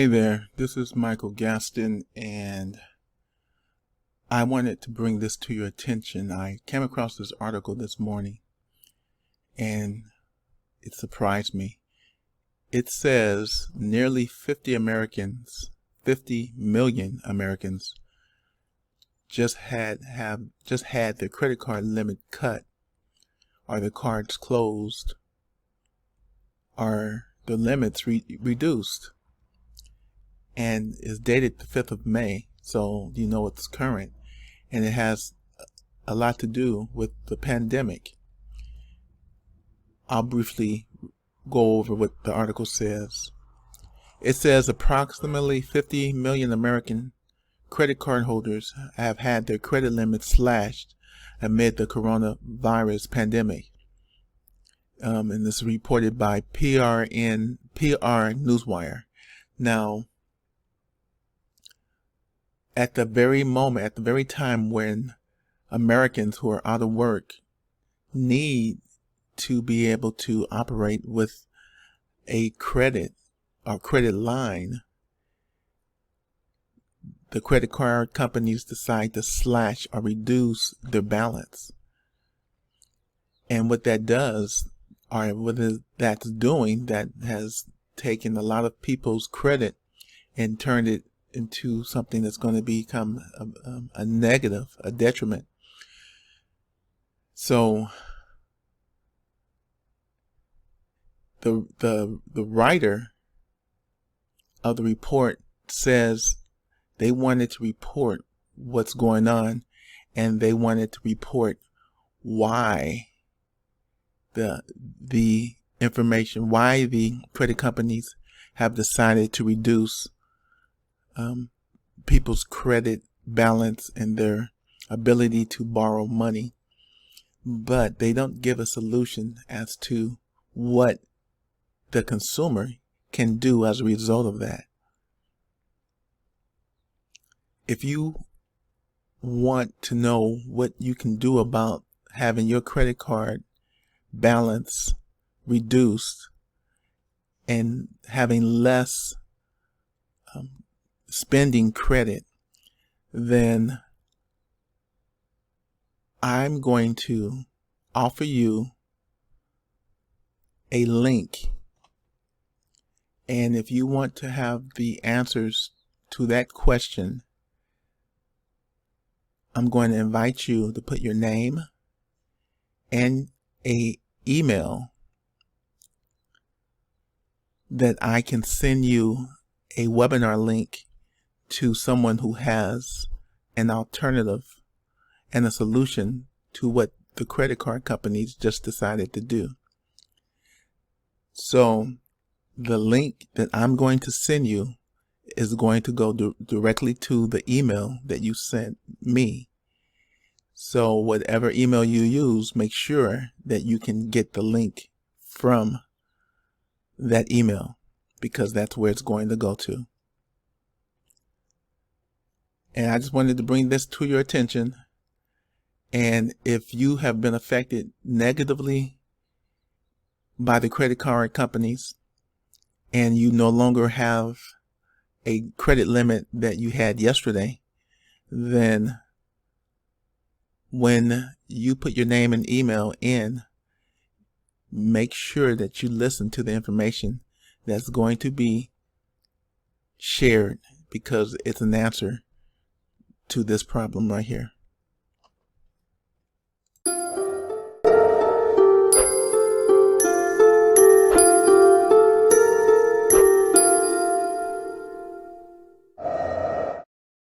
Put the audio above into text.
Hey there, this is Michael Gaston, and I wanted to bring this to your attention. I came across this article this morning, and it surprised me. It says nearly 50 million Americans just had their credit card limit cut, or their cards closed, or the limits reduced. And is dated the 5th of May, so you know it's current, and it has a lot to do with the pandemic. I'll briefly go over what the article says. It says approximately 50 million American credit card holders have had their credit limits slashed amid the coronavirus pandemic. And this is reported by PR Newswire. Now, at the very time when Americans who are out of work need to be able to operate with a credit or credit line, the credit card companies decide to slash or reduce their balance. And what that does, or what that's doing, that has taken a lot of people's credit and turned it into something that's going to become a negative, a detriment. So the writer of the report says they wanted to report what's going on, and they wanted to report why the information, why the credit companies have decided to reduce people's credit balance and their ability to borrow money. But they don't give a solution as to what the consumer can do as a result of that. If you want to know what you can do about having your credit card balance reduced and having less spending credit, then I'm going to offer you a link. And if you want to have the answers to that question, I'm going to invite you to put your name and an email that I can send you a webinar link to someone who has an alternative and a solution to what the credit card companies just decided to do. So the link that I'm going to send you is going to go directly to the email that you sent me. So whatever email you use, make sure that you can get the link from that email, because that's where it's going to go to. And I just wanted to bring this to your attention. And if you have been affected negatively by the credit card companies, and you no longer have a credit limit that you had yesterday, then when you put your name and email in, make sure that you listen to the information that's going to be shared, because it's an answer to this problem right here.